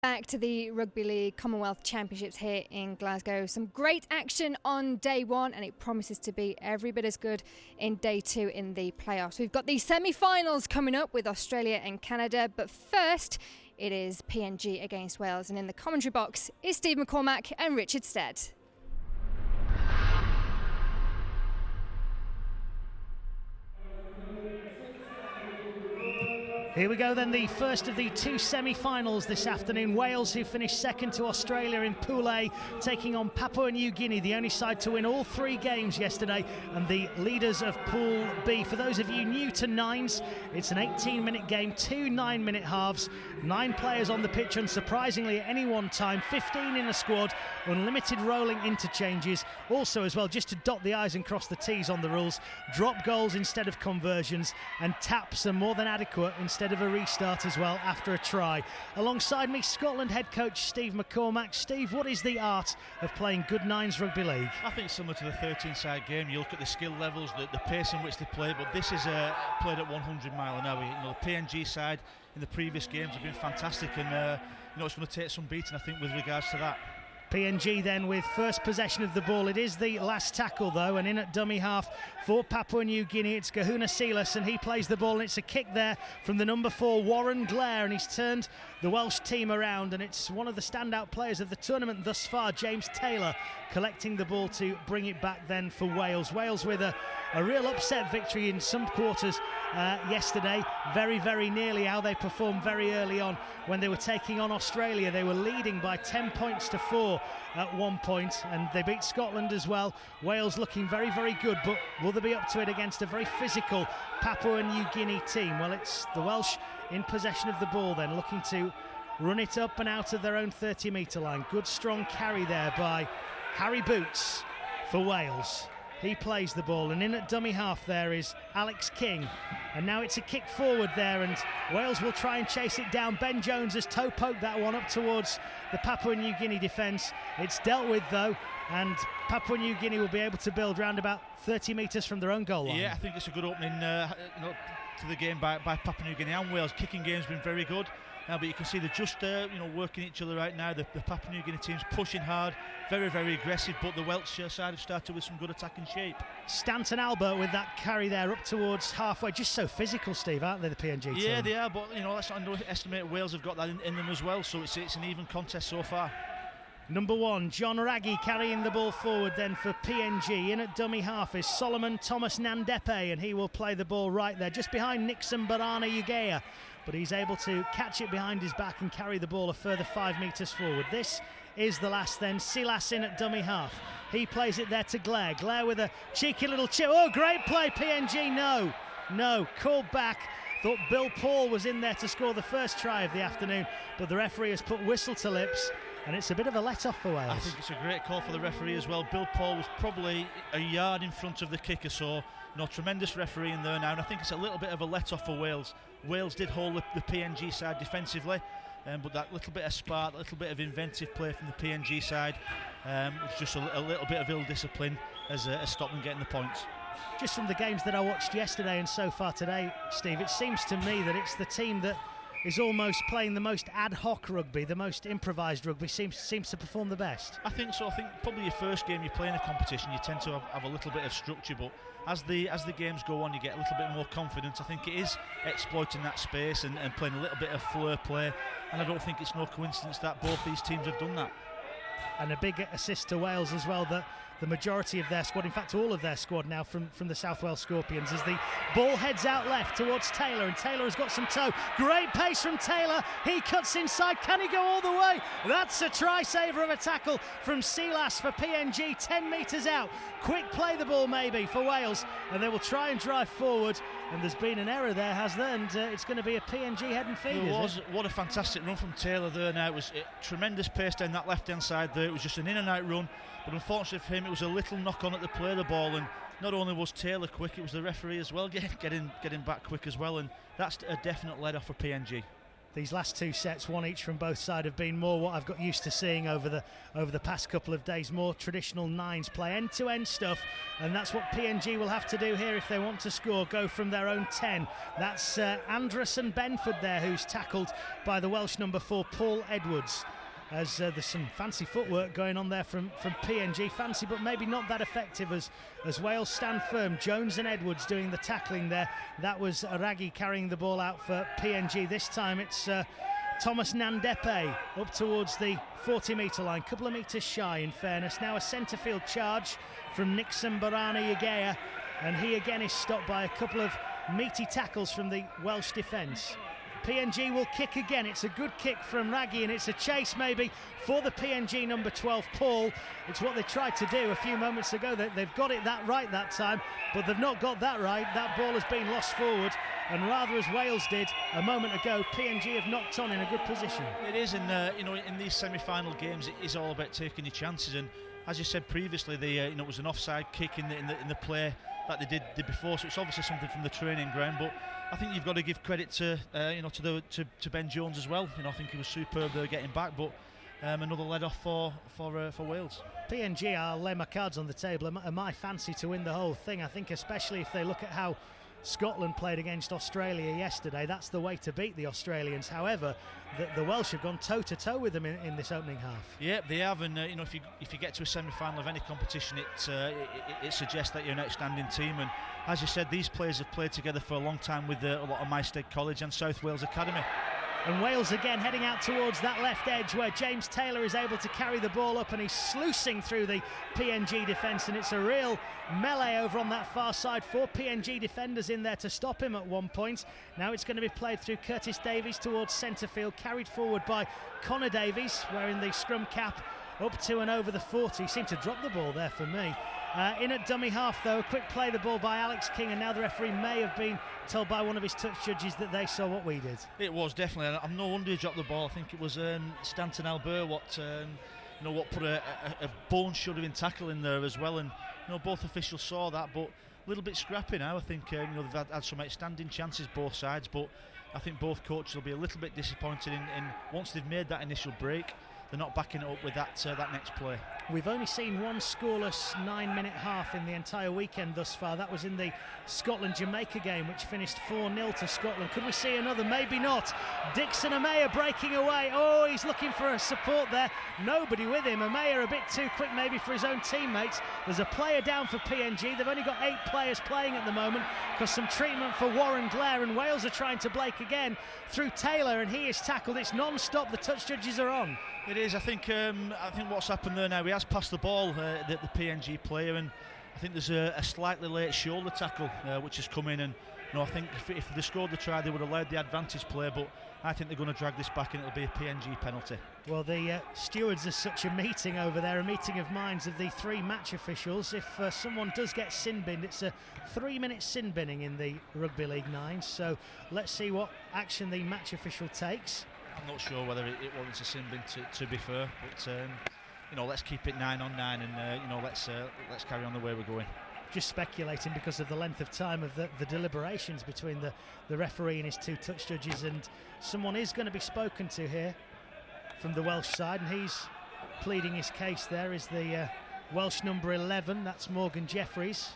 Back to the Rugby League Commonwealth Championships here in Glasgow. Some great action on day one, and it promises to be every bit as good in day two in the playoffs. We've got the semi-finals coming up with Australia and Canada, but first it is PNG against Wales, and in the commentary box is Steve McCormack and Richard Stead. Here we go then, the first of the two semi-finals this afternoon. Wales, who finished second to Australia in Pool A, taking on Papua New Guinea, the only side to win all three games yesterday, and the leaders of Pool B. For those of you new to nines, it's an 18-minute game, two 9-minute halves, 9 players on the pitch, unsurprisingly at any one time, 15 in a squad, unlimited rolling interchanges. Also as well, just to dot the I's and cross the T's on the rules, drop goals instead of conversions, and taps are more than adequate instead of a restart as well after a try. Alongside me, Scotland head coach Steve McCormack. Steve, what is the art of playing good nines rugby league? I think similar to the 13-side game, you look at the skill levels, the pace in which they play, but this is played at 100 mile an hour. You know, the PNG side in the previous games have been fantastic, and it's going to take some beating, I think, with regards to that. PNG then with first possession of the ball. It is the last tackle though, and in at dummy half for Papua New Guinea, it's Kahuna Silas, and he plays the ball, and it's a kick there from the number 4 Warren Blair, and he's turned the Welsh team around, and it's one of the standout players of the tournament thus far, James Taylor, collecting the ball to bring it back then for Wales. Wales with a real upset victory in some quarters yesterday, very, very nearly how they performed very early on when they were taking on Australia. They were leading by 10 points to 4 at one point, and they beat Scotland as well. Wales looking very, very good, but will they be up to it against a very physical Papua New Guinea team? Well, it's the Welsh in possession of the ball then, looking to run it up and out of their own 30-metre line. Good strong carry there by Harry Boots for Wales. He plays the ball, and in at dummy half there is Alex King, and now it's a kick forward there, and Wales will try and chase it down. Ben Jones has toe poked that one up towards the Papua New Guinea defence. It's dealt with though, and Papua New Guinea will be able to build round about 30 metres from their own goal line. Yeah, I think it's a good opening to the game by Papua New Guinea and Wales. Kicking game's been very good. But you can see they're just working each other right now. The Papua New Guinea team's pushing hard, very, very aggressive, but the Welsh side have started with some good attacking shape. Stanton Albert with that carry there up towards halfway. Just so physical, Steve, aren't they, the PNG team? Yeah, they are, but let's not underestimate Wales have got that in them as well, so it's an even contest so far. Number 1, John Raggi carrying the ball forward then for PNG. In at dummy half is Solomon Thomas Nandepe, and he will play the ball right there, just behind Nixon Barana Ugea. But he's able to catch it behind his back and carry the ball a further 5 metres forward. This is the last then. Silas in at dummy half. He plays it there to Glare. Glare with a cheeky little chip. Oh, great play, PNG. No, called back. Thought Bill Paul was in there to score the first try of the afternoon, but the referee has put whistle to lips, and it's a bit of a let-off for Wales. I think it's a great call for the referee as well. Bill Paul was probably a yard in front of the kicker, so tremendous refereeing there now, and I think it's a little bit of a let-off for Wales. Wales did hold the PNG side defensively, but that little bit of spark, a little bit of inventive play from the PNG side was just a little bit of ill-discipline has stopped them getting the points. Just from the games that I watched yesterday and so far today, Steve, it seems to me that it's the team that is almost playing the most ad hoc rugby, the most improvised rugby, seems to perform the best. I think so. I think probably your first game you play in a competition, you tend to have a little bit of structure, but as the games go on, you get a little bit more confidence. I think it is exploiting that space and playing a little bit of flair play, and I don't think it's no coincidence that both these teams have done that. And a big assist to Wales as well, that the majority of their squad, in fact all of their squad now from the South Wales Scorpions, as the ball heads out left towards Taylor, and Taylor has got some toe. Great pace from Taylor, he cuts inside, can he go all the way? That's a try saver of a tackle from Silas for PNG, 10 metres out. Quick play the ball maybe for Wales, and they will try and drive forward, and there's been an error there, has there? And it's going to be a PNG head and feed. What a fantastic run from Taylor there now. It was tremendous pace down that left hand side there. It was just an in and out run, but unfortunately for him it was a little knock on at the play of the ball, and not only was Taylor quick, it was the referee as well getting back quick as well, and that's a definite let off for PNG. These last two sets, one each from both sides, have been more what I've got used to seeing over the past couple of days. More traditional nines play, end-to-end stuff, and that's what PNG will have to do here if they want to score. Go from their own 10. That's Andresen Benford there, who's tackled by the Welsh number 4, Paul Edwards. As there's some fancy footwork going on there from PNG. Fancy, but maybe not that effective as Wales stand firm. Jones and Edwards doing the tackling there. That was Aragi carrying the ball out for PNG. This time it's Thomas Nandepe up towards the 40-metre line. Couple of metres shy, in fairness. Now a centre field charge from Nixon Barana Yagea. And he again is stopped by a couple of meaty tackles from the Welsh defence. PNG will kick again. It's a good kick from Raggi, and it's a chase maybe for the PNG number 12, Paul. It's what they tried to do a few moments ago. They've got it that right that time, but they've not got that right. That ball has been lost forward, and rather as Wales did a moment ago, PNG have knocked on in a good position. It is, and in these semi-final games, it is all about taking your chances. And as you said previously, it was an offside kick in the play that they did before, so it's obviously something from the training ground. But I think you've got to give credit to Ben Jones as well. I think he was superb there getting back, but another lead off for Wales. PNG, I'll lay my cards on the table, are my fancy to win the whole thing. I think especially if they look at how Scotland played against Australia yesterday, that's the way to beat the Australians. However, the Welsh have gone toe-to-toe with them in this opening half. Yeah, they have, and if you get to a semi-final of any competition, it suggests that you're an outstanding team. And as you said, these players have played together for a long time with a lot of Maesteg College and South Wales Academy. And Wales again heading out towards that left edge where James Taylor is able to carry the ball up, and he's sluicing through the PNG defence, and it's a real melee over on that far side. 4 PNG defenders in there to stop him at one point. Now it's going to be played through Curtis Davies towards centre field, carried forward by Connor Davies, wearing the scrum cap up to and over the 40. He seemed to drop the ball there for me. In at dummy half though, a quick play the ball by Alex King, and now the referee may have been told by one of his touch judges that they saw what we did. It was definitely, I'm no wonder he dropped the ball. I think it was Stanton Albert what put a bone shuddering tackle in there as well, and both officials saw that, but a little bit scrappy now. I think they've had some outstanding chances both sides, but I think both coaches will be a little bit disappointed in once they've made that initial break, they're not backing it up with that next play. We've only seen one scoreless 9-minute half in the entire weekend thus far. That was in the Scotland-Jamaica game, which finished 4-0 to Scotland. Could we see another? Maybe not. Dixon Amaya breaking away. Oh, he's looking for a support there. Nobody with him. Amaya a bit too quick maybe for his own teammates. There's a player down for PNG. They've only got 8 players playing at the moment because some treatment for Warren Blair, and Wales are trying to break again through Taylor, and he is tackled. It's non-stop. The touch judges are on. It is. I think what's happened there now, he has passed the ball, the PNG player, and I think there's a slightly late shoulder tackle which has come in, and I think if they scored the try, they would have allowed the advantage play, but I think they're going to drag this back and it'll be a PNG penalty. Well, the stewards are such a meeting over there, a meeting of minds of the 3 match officials. If someone does get sin binned, it's a 3-minute sin binning in the Rugby League 9, so let's see what action the match official takes. I'm not sure whether it warrants a sin bin, to be fair, but let's keep it 9 on 9, and let's carry on the way we're going. Just speculating because of the length of time of the deliberations between the referee and his 2 touch judges, and someone is going to be spoken to here from the Welsh side, and he's pleading his case. There is the Welsh number 11, that's Morgan Jeffries.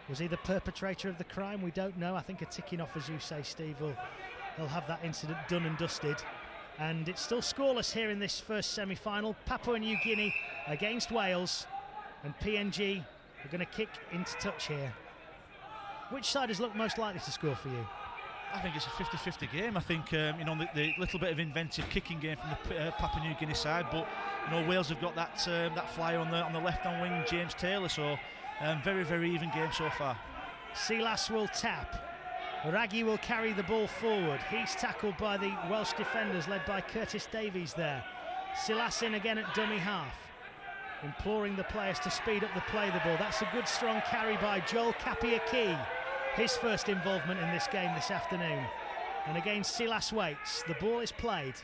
Was he the perpetrator of the crime? We don't know. I think a ticking off, as you say, Steve, He'll have that incident done and dusted. And it's still scoreless here in this first semi-final. Papua New Guinea against Wales, and PNG are going to kick into touch here. Which side has looked most likely to score for you? I think it's a 50-50 game. I think the little bit of inventive kicking game from the Papua New Guinea side, but Wales have got that flyer on the left-hand wing, James Taylor. So very, very even game so far. Silas will tap. Raggi will carry the ball forward. He's tackled by the Welsh defenders led by Curtis Davies there. Silas in again at dummy half, imploring the players to speed up the play the ball. That's a good strong carry by Joel Kapiaki, his first involvement in this game this afternoon. And again Silas waits. The ball is played.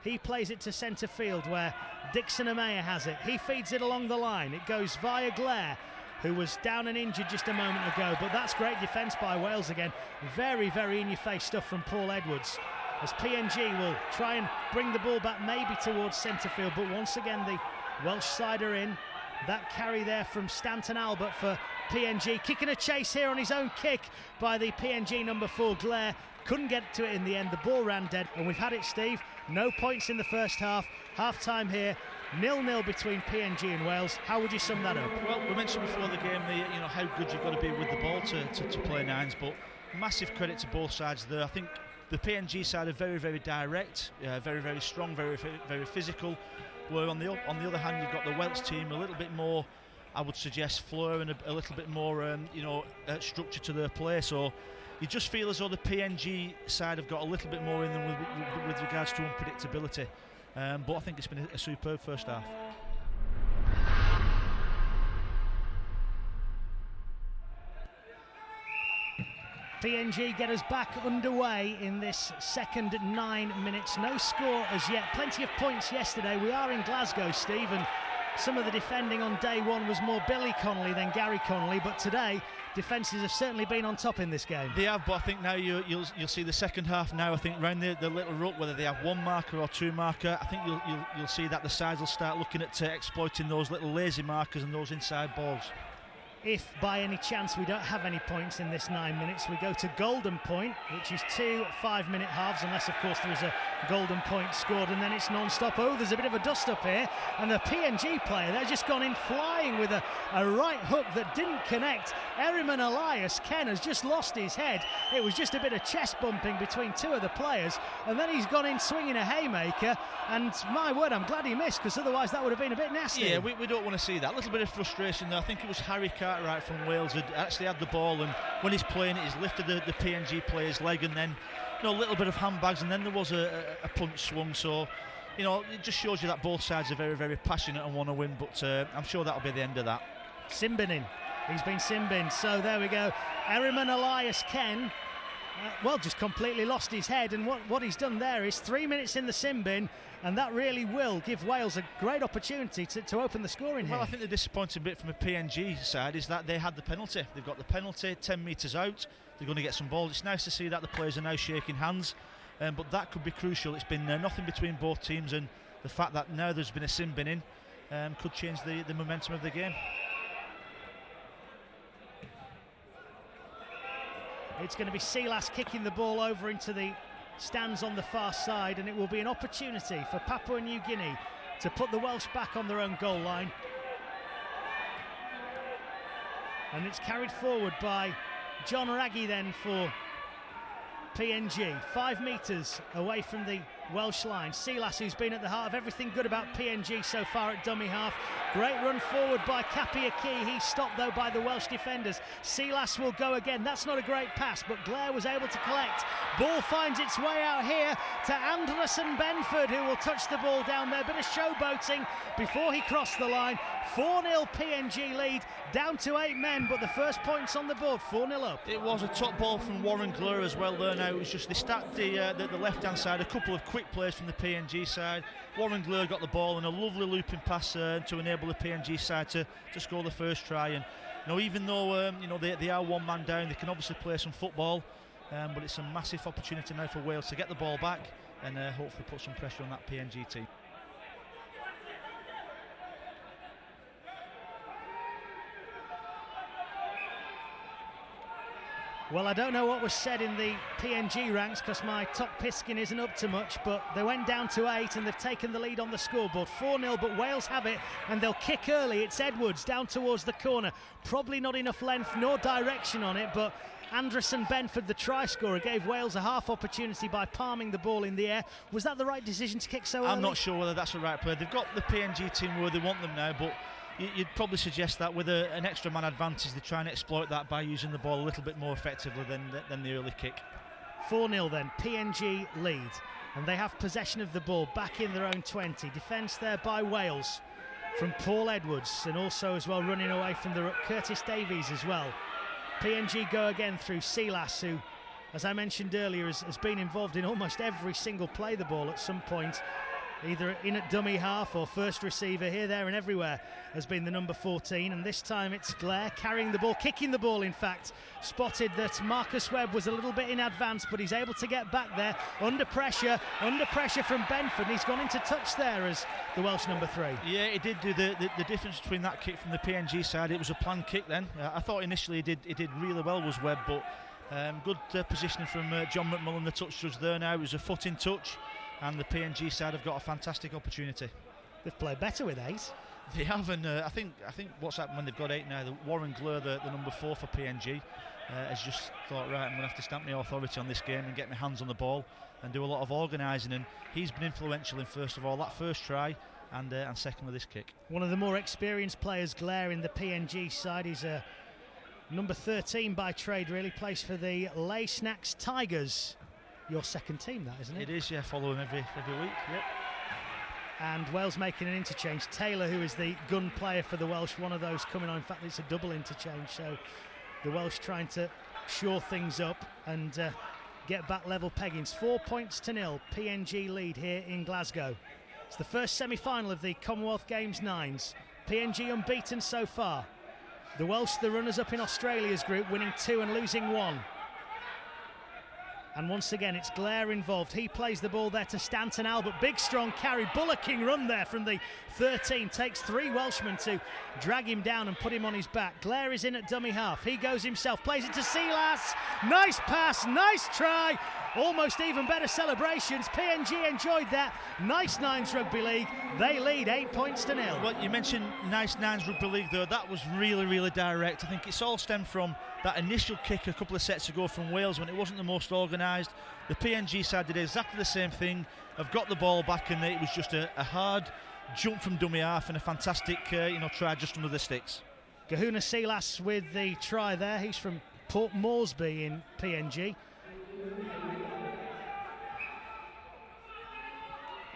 He plays it to centre field where Dixon Amaya has it. He feeds it along the line. It goes via Blair, who was down and injured just a moment ago, but that's great defence by Wales again. Very, very in-your-face stuff from Paul Edwards. as PNG will try and bring the ball back maybe towards centre field, but once again the Welsh side are in. That carry there from Stanton Albert for PNG, kicking a chase here on his own kick by the PNG number 4 Glare. Couldn't get to it in the end, the ball ran dead, and we've had it, Steve. No points in the first half, half-time here, 0-0 between PNG and Wales. How would you sum that up? Well, we mentioned before the game how good you've got to be with the ball to play nines, but massive credit to both sides there. I think the PNG side are very, very direct, very, very strong, very, very physical. Where on the other hand, you've got the Welsh team a little bit more, I would suggest, flow and a little bit more, structure to their play. So you just feel as though the PNG side have got a little bit more in them with regards to unpredictability. But I think it's been a superb first half. PNG get us back underway in this second 9 minutes. No score as yet. Plenty of points yesterday. We are in Glasgow, Steve, and some of the defending on day one was more Billy Connolly than Gary Connolly, but today defences have certainly been on top in this game. They have, but I think now you'll see the second half now. I think round the little ruck, whether they have one marker or two marker, I think you'll see that the sides will start looking at exploiting those little lazy markers and those inside balls. If by any chance we don't have any points in this 9 minutes, we go to golden point, which is 2 5-minute halves, unless of course there is a golden point scored, and then it's non-stop. Oh, there's a bit of a dust up here, and the PNG player, they're just gone in flying with a right hook that didn't connect. Eriman Elias Ken has just lost his head. It was just a bit of chest bumping between two of the players, and then he's gone in swinging a haymaker, and my word, I'm glad he missed, because otherwise that would have been a bit nasty. Yeah, we don't want to see that. A little bit of frustration there. I think it was Harry Cartwright from Wales had actually had the ball, and when he's playing it, he's lifted the PNG player's leg, and then a little bit of handbags, and then there was a punch swung. So it just shows you that both sides are very, very passionate and want to win, but I'm sure that'll be the end of that. Simbin. He's been Simbin, so there we go. Eriman Elias Ken just completely lost his head, and what he's done there is 3 minutes in the Simbin, and that really will give Wales a great opportunity to open the scoring here. Well, I think the disappointing bit from a PNG side is that they had the penalty. They've got the penalty 10 metres out. They're going to get some balls. It's nice to see that the players are now shaking hands, but that could be crucial. It's been nothing between both teams, and the fact that now there's been a Simbin in could change the momentum of the game. It's going to be Silas kicking the ball over into the stands on the far side, and it will be an opportunity for Papua New Guinea to put the Welsh back on their own goal line. And it's carried forward by John Raggy then for PNG, 5 metres away from the Welsh line. Silas, who's been at the heart of everything good about PNG so far at dummy half. Great run forward by Kapi Aki. He's stopped though by the Welsh defenders. Silas will go again. That's not a great pass, but Glare was able to collect. Ball finds its way out here to Anderson Benford, who will touch the ball down there. Bit of showboating before he crossed the line. 4-0 PNG lead, down to 8 men, but the first point's on the board, 4-0 up. It was a top ball from Warren Glare as well there now. It was just they stacked the left-hand side, a couple of quick plays from the PNG side. Warren Glare got the ball and a lovely looping pass to enable the PNG side to score the first try. And even though they are one man down, they can obviously play some football, but it's a massive opportunity now for Wales to get the ball back and hopefully put some pressure on that PNG team. Well, I don't know what was said in the PNG ranks because my top piskin isn't up to much, but they went down to 8 and they've taken the lead on the scoreboard. 4-0, but Wales have it and they'll kick early. It's Edwards down towards the corner. Probably not enough length nor direction on it, but Anderson Benford, the try scorer, gave Wales a half opportunity by palming the ball in the air. Was that the right decision to kick so early? I'm not sure whether that's the right play. They've got the PNG team where they want them now, but you'd probably suggest that with an extra man advantage, they try and exploit that by using the ball a little bit more effectively than the early kick. 4-0 then, PNG lead, and they have possession of the ball back in their own 20. Defence there by Wales from Paul Edwards, and also as well running away from the Curtis Davies as well. PNG go again through Silas, who, as I mentioned earlier, has been involved in almost every single play the ball at some point either in at dummy half or first receiver. Here, there and everywhere has been the number 14, and this time it's Blair carrying the ball, kicking the ball in fact. Spotted that Marcus Webb was a little bit in advance, but he's able to get back there under pressure from Benford, and he's gone into touch there as the Welsh number 3. Yeah, he did do the difference between that kick from the PNG side. It was a planned kick then. I thought initially he did really well, was Webb, but good positioning from John McMullen, the touch judge there now. It was a foot in touch, and the PNG side have got a fantastic opportunity. They've played better with 8. They have, and I think what's happened when they've got 8 now, Warren Glur, the number 4 for PNG, has just thought, right, I'm going to have to stamp my authority on this game and get my hands on the ball and do a lot of organising, and he's been influential in, first of all, that first try, and secondly this kick. One of the more experienced players, Glare, in the PNG side. He's a number 13 by trade, really, plays for the Lay Snacks Tigers. Your second team, that, isn't it? It is, yeah, follow him every week. Yep. And Wales making an interchange. Taylor, who is the gun player for the Welsh, one of those coming on. In fact, it's a double interchange, so the Welsh trying to shore things up and get back level peggings. 4-0, PNG lead here in Glasgow. It's the first semi-final of the Commonwealth Games 9s. PNG unbeaten so far. The Welsh, the runners-up in Australia's group, winning 2 and losing 1. And once again, it's Glare involved. He plays the ball there to Stanton Albert. Big, strong carry. Bullocking run there from the 13. Takes 3 Welshmen to drag him down and put him on his back. Glare is in at dummy half. He goes himself. Plays it to Silas. Nice pass. Nice try. Almost even better celebrations. PNG enjoyed that. Nice Nines Rugby League. They lead 8-0. Well, you mentioned Nice Nines Rugby League, though. That was really, really direct. I think it's all stemmed from that initial kick a couple of sets ago from Wales when it wasn't the most organised. The PNG side did exactly the same thing. Have got the ball back, and it was just a hard jump from dummy half and a fantastic try just under the sticks. Kahuna Silas with the try there. He's from Port Moresby in PNG.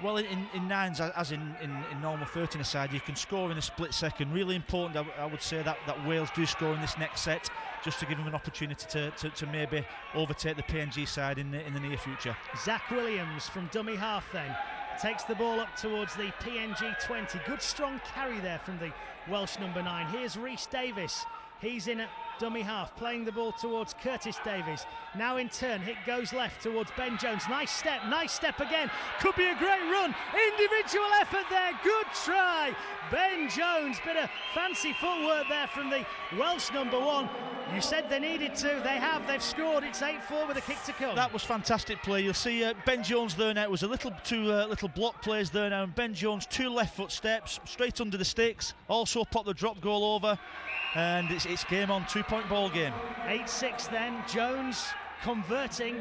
Well, in nines, as in normal 13 aside, you can score in a split second. Really important, I would say, that Wales do score in this next set, just to give them an opportunity to maybe overtake the PNG side in the near future. Zach Williams from dummy half then takes the ball up towards the PNG 20. Good strong carry there from the Welsh number 9. Here's Rhys Davis. He's in at dummy half, playing the ball towards Curtis Davies. Now in turn, it goes left towards Ben Jones. Nice step again. Could be a great run. Individual effort there. Good try. Ben Jones, bit of fancy footwork there from the Welsh number 1. You said they needed to. They have. They've scored. It's 8-4 with a kick to come. That was fantastic play. You'll see Ben Jones there now. It was a little block plays there now. And Ben Jones, 2 left foot steps, straight under the sticks. Also popped the drop goal over. And it's game on, 2-point ball game. 8-6 then. Jones converting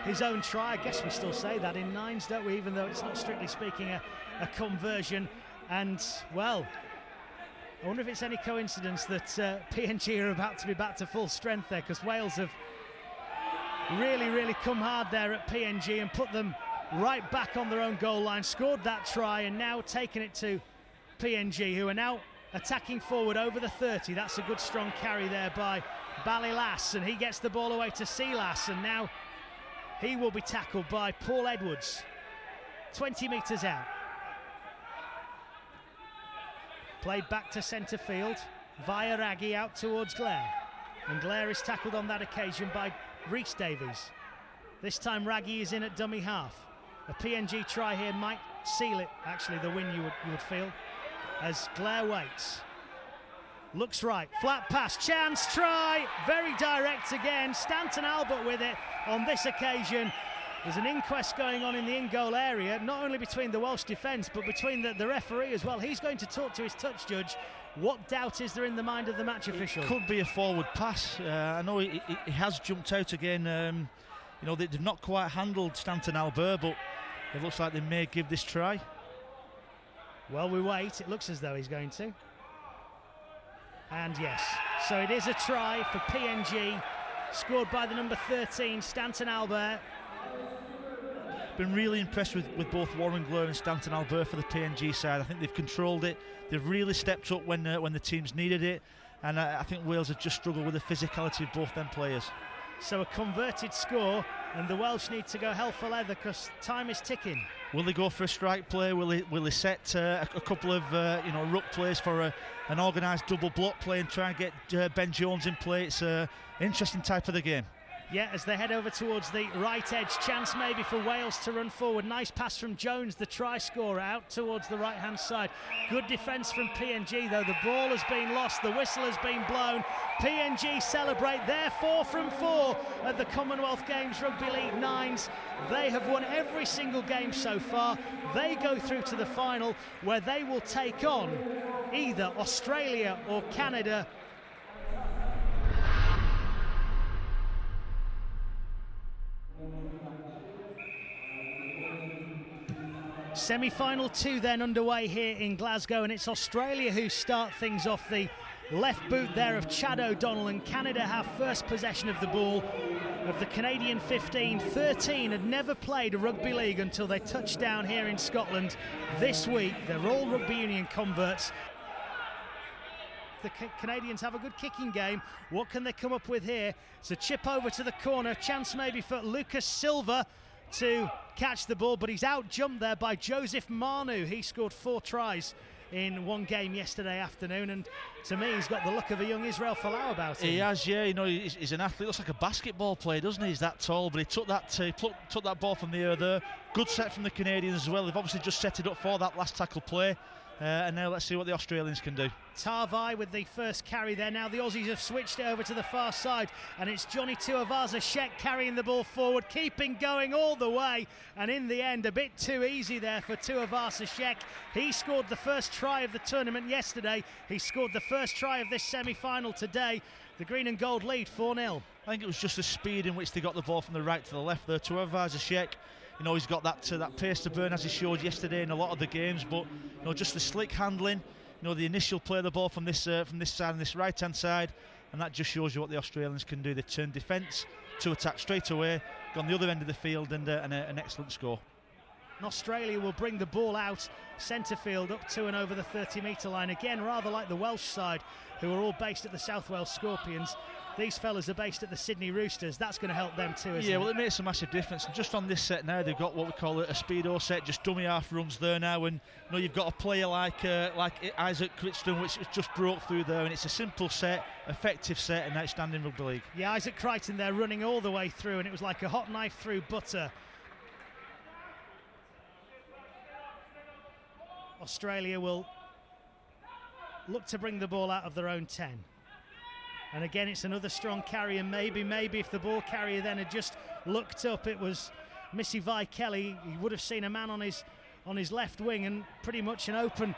his own try. I guess we still say that in nines, don't we? Even though it's not strictly speaking a conversion. And, well, I wonder if it's any coincidence that PNG are about to be back to full strength there, because Wales have really come hard there at PNG and put them right back on their own goal line, scored that try, and now taking it to PNG, who are now attacking forward over the 30. That's a good strong carry there by Balilas, and he gets the ball away to Silas, and now he will be tackled by Paul Edwards 20 metres out. Played back to centre field via Raggy out towards Glare, and Glare is tackled on that occasion by Rhys Davies. This time Raggy is in at dummy half. A PNG try here might seal it, actually, the win you would feel, as Glare waits. Looks right, flat pass, chance, try, very direct again. Stanton Albert with it on this occasion. There's an inquest going on in the in-goal area, not only between the Welsh defence, but between the referee as well. He's going to talk to his touch judge. What doubt is there in the mind of the match official? It could be a forward pass. I know he has jumped out again. They've not quite handled Stanton Albert, but it looks like they may give this try. Well, we wait. It looks as though he's going to. And yes, so it is a try for PNG, scored by the number 13, Stanton Albert. Been really impressed with both Warren Glure and Stanton Albert for the PNG side. I think they've controlled it. They've really stepped up when the teams needed it. And I think Wales have just struggled with the physicality of both them players. So a converted score, and the Welsh need to go hell for leather because time is ticking. Will they go for a strike play? Will they set a couple of ruck plays for an organised double block play and try and get Ben Jones in play? It's an interesting type of the game. Yeah, as they head over towards the right edge, chance maybe for Wales to run forward. Nice pass from Jones, the try scorer, out towards the right-hand side. Good defence from PNG, though. The ball has been lost, the whistle has been blown. PNG celebrate their 4 from 4 at the Commonwealth Games Rugby League Nines. They have won every single game so far. They go through to the final, where they will take on either Australia or Canada. Semi-final 2 then underway here in Glasgow, and it's Australia who start things off. The left boot there of Chad O'Donnell, and Canada have first possession of the ball. Of the Canadian 15, 13 had never played a rugby league until they touched down here in Scotland this week. They're all rugby union converts. The Canadians have a good kicking game. What can they come up with here? It's a chip over to the corner, chance maybe for Lucas Silva to catch the ball, but he's out-jumped there by Joseph Manu. He scored 4 tries in one game yesterday afternoon, and to me he's got the look of a young Israel Folau about him. He has, yeah. He's an athlete, looks like a basketball player, doesn't he? He's that tall, but he took that ball from the air there. Good set from the Canadians as well. They've obviously just set it up for that last tackle play. And now let's see what the Australians can do. Tarvai with the first carry there. Now the Aussies have switched it over to the far side, and it's Johnny Tuivasa-Sheck carrying the ball forward, keeping going all the way, and in the end a bit too easy there for Tuivasa-Sheck. He scored the first try of the tournament yesterday. He scored the first try of this semi-final today. The green and gold lead 4-0. I think it was just the speed in which they got the ball from the right to the left there. Tuivasa-Sheck, he's got that pace to burn, as he showed yesterday in a lot of the games, but just the slick handling, the initial play of the ball from this side and this right-hand side, and that just shows you what the Australians can do. They turn defence to attack straight away, go on the other end of the field, and an excellent score. And Australia will bring the ball out centre field up to and over the 30-metre line, again rather like the Welsh side, who are all based at the South Wales Scorpions. These fellas are based at the Sydney Roosters. That's going to help them too, isn't it? Yeah, well, it makes a massive difference. And just on this set now, they've got what we call a speedo set, just dummy half runs there now. And you've got a player like Isaac Crichton, which just broke through there. And it's a simple set, effective set, and outstanding rugby league. Yeah, Isaac Crichton there running all the way through, and it was like a hot knife through butter. Australia will look to bring the ball out of their own 10. And again, it's another strong carry, and maybe if the ball carrier then had just looked up, it was Missy Vi Kelly. He would have seen a man on his left wing, and pretty much an open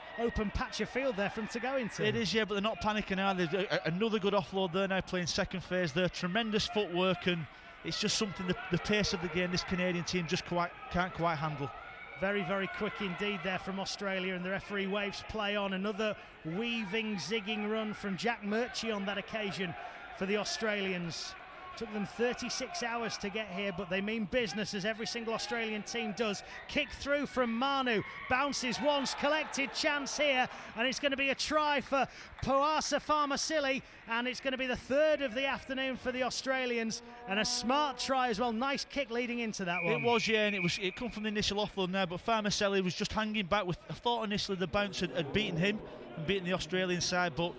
patch of field there for him to go into. It is, yeah, but they're not panicking now. There's another good offload there now, playing second phase there. Tremendous footwork, and it's just something the pace of the game this Canadian team just can't quite handle. Very, very quick indeed there from Australia, and the referee waves play on. Another weaving, zigging run from Jack Murchie on that occasion for the Australians. Took them 36 hours to get here, but they mean business, as every single Australian team does. Kick through from Manu, bounces once, collected chance here, and it's going to be a try for Poasa Farmasili, and it's going to be the third of the afternoon for the Australians, and a smart try as well. Nice kick leading into that one. It was, yeah, and it come from the initial offload now, but Farmasili was just hanging back. I thought initially the bounce had beaten him and beaten the Australian side, but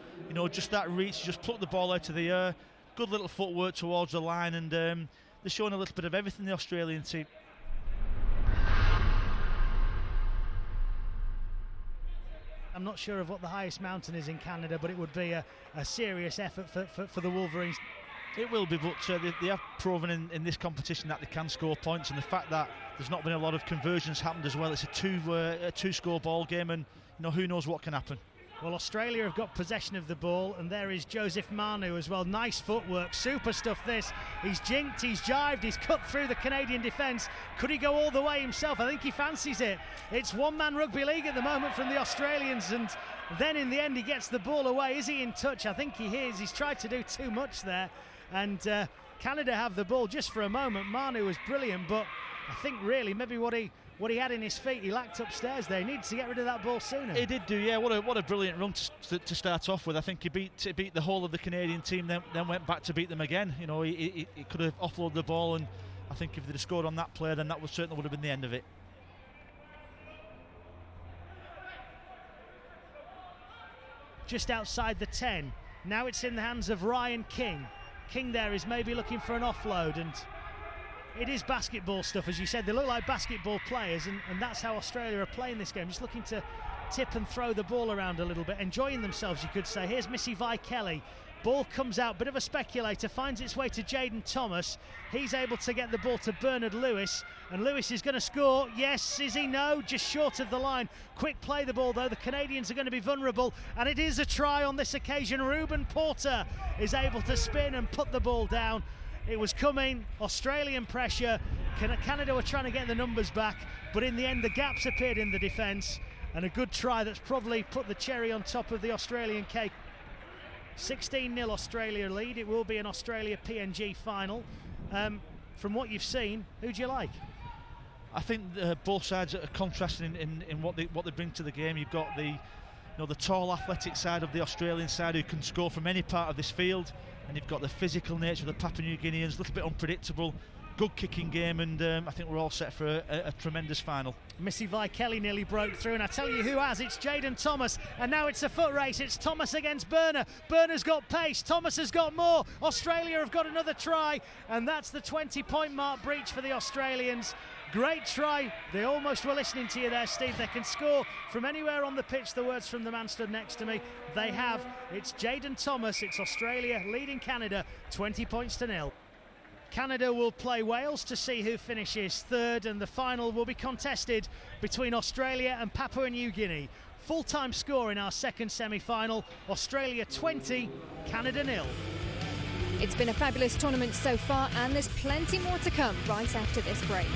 just that reach, just plucked the ball out of the air. Good little footwork towards the line, and they're showing a little bit of everything, the Australian team. I'm not sure of what the highest mountain is in Canada, but it would be a serious effort for the Wolverines. It will be, but they have proven in this competition that they can score points, and the fact that there's not been a lot of conversions happened as well. It's a two-score ball game, and who knows what can happen. Well, Australia have got possession of the ball, and there is Joseph Manu as well. Nice footwork, super stuff this. He's jinked, he's jived, he's cut through the Canadian defence. Could he go all the way himself? I think he fancies it. It's one-man rugby league at the moment from the Australians, and then in the end he gets the ball away. Is he in touch? I think he is. He's tried to do too much there, and Canada have the ball just for a moment. Manu was brilliant, but I think really maybe what he had in his feet, he lacked upstairs there. He needs to get rid of that ball sooner. He did do, yeah. What a brilliant run to start off with. I think he beat the whole of the Canadian team, then went back to beat them again. He could have offloaded the ball, and I think if they'd have scored on that play, then that certainly would have been the end of it. just outside the 10. Now it's in the hands of Ryan King. King there is maybe looking for an offload, and it is basketball stuff, as you said. They look like basketball players, and that's how Australia are playing this game, just looking to tip and throw the ball around a little bit, enjoying themselves, you could say. Here's Missy Kelly. Ball comes out, bit of a speculator, finds its way to Jaden Thomas. He's able to get the ball to Bernard Lewis, and Lewis is going to score. Yes, is he? No, just short of the line. Quick play the ball though. The Canadians are going to be vulnerable, and it is a try on this occasion. Ruben Porter is able to spin and put the ball down. It was coming, Australian pressure. Canada were trying to get the numbers back, but in the end the gaps appeared in the defence, and a good try that's probably put the cherry on top of the Australian cake. 16-0 Australia lead. It will be an Australia PNG final. From what you've seen, who do you like? I think both sides are contrasting in what they bring to the game. You've got the tall athletic side of the Australian side who can score from any part of this field, and you've got the physical nature of the Papua New Guineans, a little bit unpredictable. Good kicking game, and I think we're all set for a tremendous final. Missy Kelly nearly broke through, and I tell you who has. It's Jaden Thomas, and now it's a foot race. It's Thomas against Berner. Berner's got pace. Thomas has got more. Australia have got another try, and that's the 20-point mark breach for the Australians. Great try. They almost were listening to you there, Steve. They can score from anywhere on the pitch. The words from the man stood next to me. They have. It's Jaden Thomas. It's Australia leading Canada 20 points to 0. Canada will play Wales to see who finishes third, and the final will be contested between Australia and Papua New Guinea. Full-time score in our second semi-final, Australia 20, Canada 0. It's been a fabulous tournament so far, and there's plenty more to come right after this break.